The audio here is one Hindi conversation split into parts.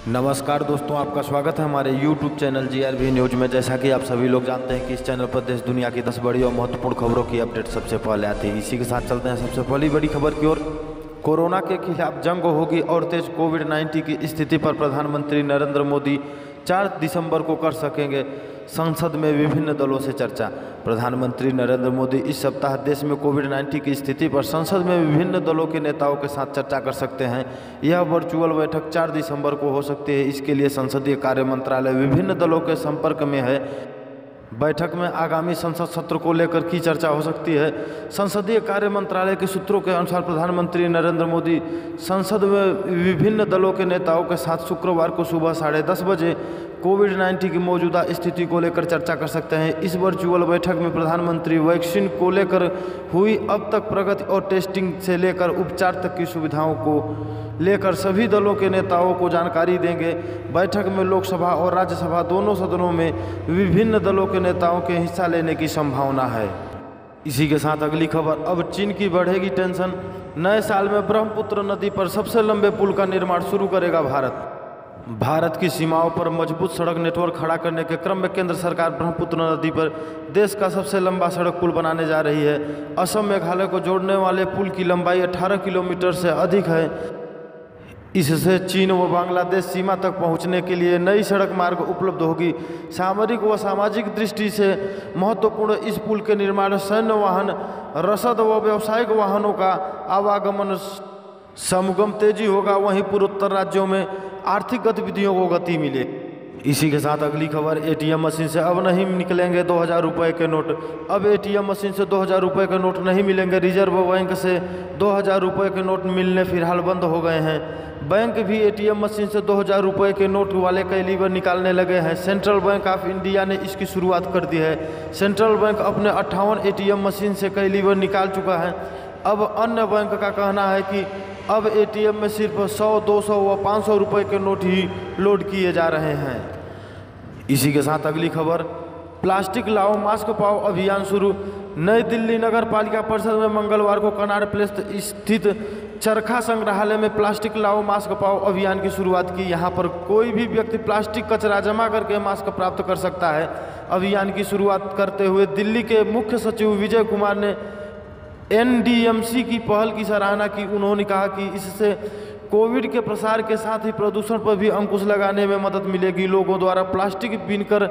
नमस्कार दोस्तों, आपका स्वागत है हमारे YouTube चैनल GRV न्यूज में। जैसा कि आप सभी लोग जानते हैं कि इस चैनल पर देश दुनिया की 10 बड़ी और महत्वपूर्ण खबरों की अपडेट सबसे पहले आती है। इसी के साथ चलते हैं सबसे पहली बड़ी खबर की ओर। कोरोना के खिलाफ जंग होगी और तेज कोविड-19 की स्थिति पर प्रधानमंत्री नरेंद्र मोदी 4 दिसंबर को कर सकेंगे संसद में विभिन्न दलों से चर्चा। प्रधानमंत्री नरेंद्र मोदी इस सप्ताह देश में कोविड-19 की स्थिति पर संसद में विभिन्न दलों के नेताओं के साथ चर्चा कर सकते हैं। यह वर्चुअल बैठक 4 दिसंबर को हो सकती है। इसके लिए संसदीय कार्य मंत्रालय विभिन्न दलों के संपर्क में है। बैठक में आगामी संसद सत्र को लेकर की चर्चा हो सकती है। संसदीय कार्य मंत्रालय के सूत्रों के अनुसार प्रधानमंत्री नरेंद्र मोदी संसद में विभिन्न दलों के नेताओं के साथ शुक्रवार को सुबह 10:30 बजे कोविड-19 की मौजूदा स्थिति को लेकर चर्चा कर सकते हैं। इस वर्चुअल बैठक में प्रधानमंत्री वैक्सीन को लेकर हुई अब तक प्रगति और टेस्टिंग से लेकर उपचार तक की सुविधाओं को लेकर सभी दलों के नेताओं को जानकारी देंगे। बैठक में लोकसभा और राज्यसभा दोनों सदनों में विभिन्न दलों के नेताओं के हिस्सा लेने की संभावना है। इसी के साथ अगली खबर। अब चीन की बढ़ेगी टेंशन। नए साल में ब्रह्मपुत्र नदी पर सबसे लंबे पुल का निर्माण शुरू करेगा भारत। भारत की सीमाओं पर मजबूत सड़क नेटवर्क खड़ा करने के क्रम में केंद्र सरकार ब्रह्मपुत्र नदी पर देश का सबसे लंबा सड़क पुल बनाने जा रही है। असम मेघालय को जोड़ने वाले पुल की लंबाई 18 किलोमीटर से अधिक है। इससे चीन व बांग्लादेश सीमा तक पहुंचने के लिए नई सड़क मार्ग उपलब्ध होगी। सामरिक व सामाजिक दृष्टि से महत्वपूर्ण इस पुल के निर्माण सैन्य वाहन, रसद व व्यावसायिक वाहनों का आवागमन समगम तेजी होगा। वहीं पूर्वोत्तर राज्यों में आर्थिक गतिविधियों को गति मिले। इसी के साथ अगली खबर। एटीएम मशीन से अब नहीं निकलेंगे 2000 रुपये के नोट। अब एटीएम मशीन से 2000 रुपये के नोट नहीं मिलेंगे। रिजर्व बैंक से 2000 रुपये के नोट मिलने फिलहाल बंद हो गए हैं। बैंक भी एटीएम मशीन से 2000 रुपये के नोट वाले कैलीवर निकालने लगे हैं। सेंट्रल बैंक ऑफ इंडिया ने इसकी शुरुआत कर दी है। सेंट्रल बैंक अपने 58 एटीएम मशीन से कैलीवर निकाल चुका है। अब अन्य बैंक का कहना है कि अब एटीएम में सिर्फ 100, 200 व 500 रुपये के नोट ही लोड किए जा रहे हैं। इसी के साथ अगली खबर। प्लास्टिक लाओ मास्क पाओ अभियान शुरू। नई दिल्ली नगर पालिका परिषद में मंगलवार को कनाट प्लेस स्थित चरखा संग्रहालय में प्लास्टिक लाओ मास्क पाओ अभियान की शुरुआत की। यहां पर कोई भी व्यक्ति प्लास्टिक कचरा जमा करके मास्क प्राप्त कर सकता है। अभियान की शुरुआत करते हुए दिल्ली के मुख्य सचिव विजय कुमार ने NDMC की पहल की सराहना की। उन्होंने कहा कि इससे कोविड के प्रसार के साथ ही प्रदूषण पर भी अंकुश लगाने में मदद मिलेगी। लोगों द्वारा प्लास्टिक बीनकर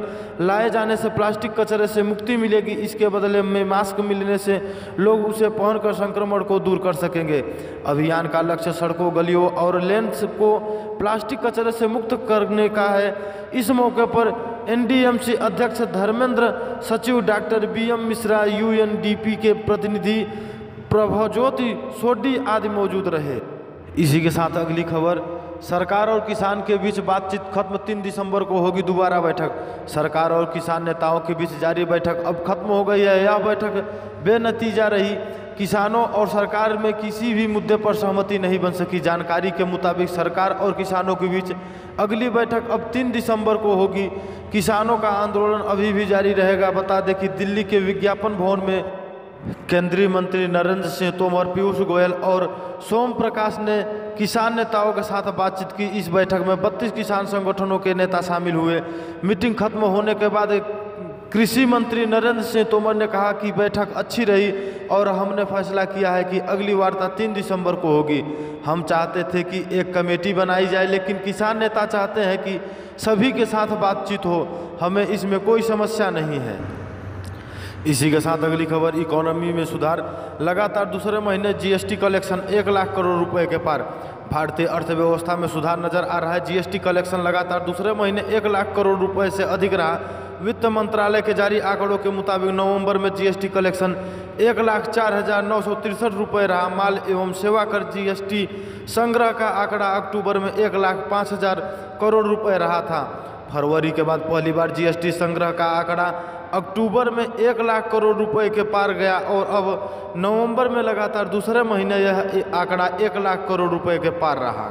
लाए जाने से प्लास्टिक कचरे से मुक्ति मिलेगी। इसके बदले में मास्क मिलने से लोग उसे पहनकर संक्रमण को दूर कर सकेंगे। अभियान का लक्ष्य सड़कों, गलियों और लेन्स को प्लास्टिक कचरे से मुक्त करने का है। इस मौके पर NDMC अध्यक्ष धर्मेंद्र, सचिव डॉक्टर BM मिश्रा, UNDP के प्रतिनिधि प्रभज्योति सोडी आदि मौजूद रहे। इसी के साथ अगली खबर। सरकार और किसान के बीच बातचीत खत्म। 3 दिसंबर को होगी दोबारा बैठक। सरकार और किसान नेताओं के बीच जारी बैठक अब खत्म हो गई है। यह बैठक बेनतीजा रही। किसानों और सरकार में किसी भी मुद्दे पर सहमति नहीं बन सकी। जानकारी के मुताबिक सरकार और किसानों के बीच अगली बैठक अब 3 दिसंबर को होगी। किसानों का आंदोलन अभी भी जारी रहेगा। बता दें कि दिल्ली के विज्ञापन भवन में केंद्रीय मंत्री नरेंद्र सिंह तोमर, पीयूष गोयल और सोम प्रकाश ने किसान नेताओं के साथ बातचीत की। इस बैठक में 32 किसान संगठनों के नेता शामिल हुए। मीटिंग खत्म होने के बाद कृषि मंत्री नरेंद्र सिंह तोमर ने कहा कि बैठक अच्छी रही और हमने फैसला किया है कि अगली वार्ता 3 दिसंबर को होगी। हम चाहते थे कि एक कमेटी बनाई जाए, लेकिन किसान नेता चाहते हैं कि सभी के साथ बातचीत हो। हमें इसमें कोई समस्या नहीं है। इसी के साथ अगली खबर। इकोनॉमी में सुधार। लगातार दूसरे महीने GST कलेक्शन 1 लाख करोड़ रुपए के पार। भारतीय अर्थव्यवस्था में सुधार नजर आ रहा है। GST कलेक्शन लगातार दूसरे महीने 1 लाख करोड़ रुपए से अधिक रहा। वित्त मंत्रालय के जारी आंकड़ों के मुताबिक नवंबर में GST कलेक्शन 1,04,963 रुपये रहा। माल एवं सेवा कर GST संग्रह का आंकड़ा अक्टूबर में 1,05,000 करोड़ रुपये रहा था। फरवरी के बाद पहली बार GST संग्रह का आंकड़ा अक्टूबर में 1 लाख करोड़ रुपए के पार गया और अब नवंबर में लगातार दूसरे महीने यह आंकड़ा 1 लाख करोड़ रुपए के पार रहा।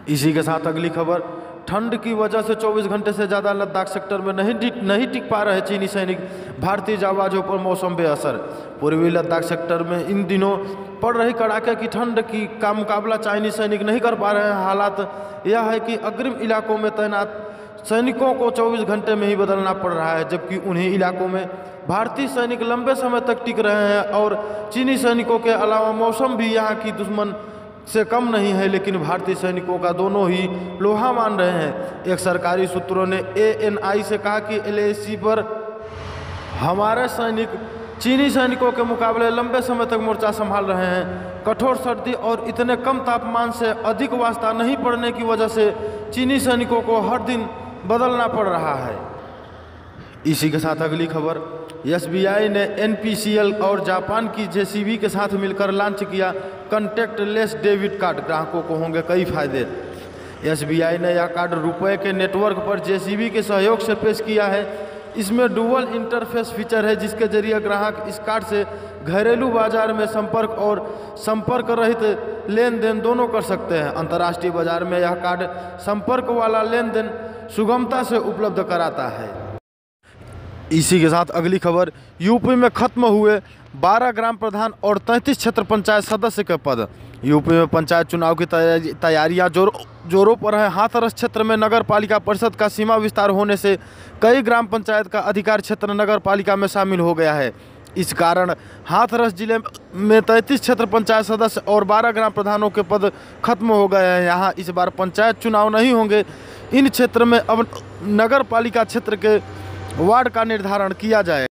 इसी के साथ अगली खबर, ठंड की वजह से 24 घंटे से ज़्यादा लद्दाख सेक्टर में नहीं टिक पा रहे चीनी सैनिक, भारतीय जाबाजों पर मौसम बेअसर। पूर्वी लद्दाख सेक्टर में इन दिनों पड़ रही कड़ाके की ठंड का मुकाबला चाइनीज सैनिक नहीं कर पा रहे हैं। हालात यह है कि अग्रिम इलाकों में तैनात सैनिकों को 24 घंटे में ही बदलना पड़ रहा है, जबकि उन्हीं इलाकों में भारतीय सैनिक लंबे समय तक टिक रहे हैं। और चीनी सैनिकों के अलावा मौसम भी यहाँ की दुश्मन से कम नहीं है, लेकिन भारतीय सैनिकों का दोनों ही लोहा मान रहे हैं। एक सरकारी सूत्रों ने ANI से कहा कि LAC पर हमारे सैनिक चीनी सैनिकों के मुकाबले लंबे समय तक मोर्चा संभाल रहे हैं। कठोर सर्दी और इतने कम तापमान से अधिक वास्ता नहीं पड़ने की वजह से चीनी सैनिकों को हर दिन बदलना पड़ रहा है। इसी के साथ अगली खबर, SBI ने NPCL और जापान की JCB के साथ मिलकर लॉन्च किया कॉन्टैक्टलेस डेबिट कार्ड, ग्राहकों को होंगे कई फायदे। SBI ने यह कार्ड रुपए के नेटवर्क पर JCB के सहयोग से पेश किया है। इसमें डुअल इंटरफेस फीचर है, जिसके जरिए ग्राहक इस कार्ड से घरेलू बाजार में संपर्क और संपर्क रहित लेन देन दोनों कर सकते हैं। अंतर्राष्ट्रीय बाजार में यह कार्ड संपर्क वाला लेन देन सुगमता से उपलब्ध कराता है। इसी के साथ अगली खबर, यूपी में खत्म हुए 12 ग्राम प्रधान और 33 क्षेत्र पंचायत सदस्य के पद। यूपी में पंचायत चुनाव की तैयारियां जोरों पर है। हाथरस क्षेत्र में नगर पालिका परिषद का सीमा विस्तार होने से कई ग्राम पंचायत का अधिकार क्षेत्र नगर पालिका में शामिल हो गया है। इस कारण हाथरस जिले में 33 क्षेत्र पंचायत सदस्य और 12 ग्राम प्रधानों के पद खत्म हो गए हैं। यहाँ इस बार पंचायत चुनाव नहीं होंगे। इन क्षेत्र में अब नगर पालिका क्षेत्र के वार्ड का निर्धारण किया जाए।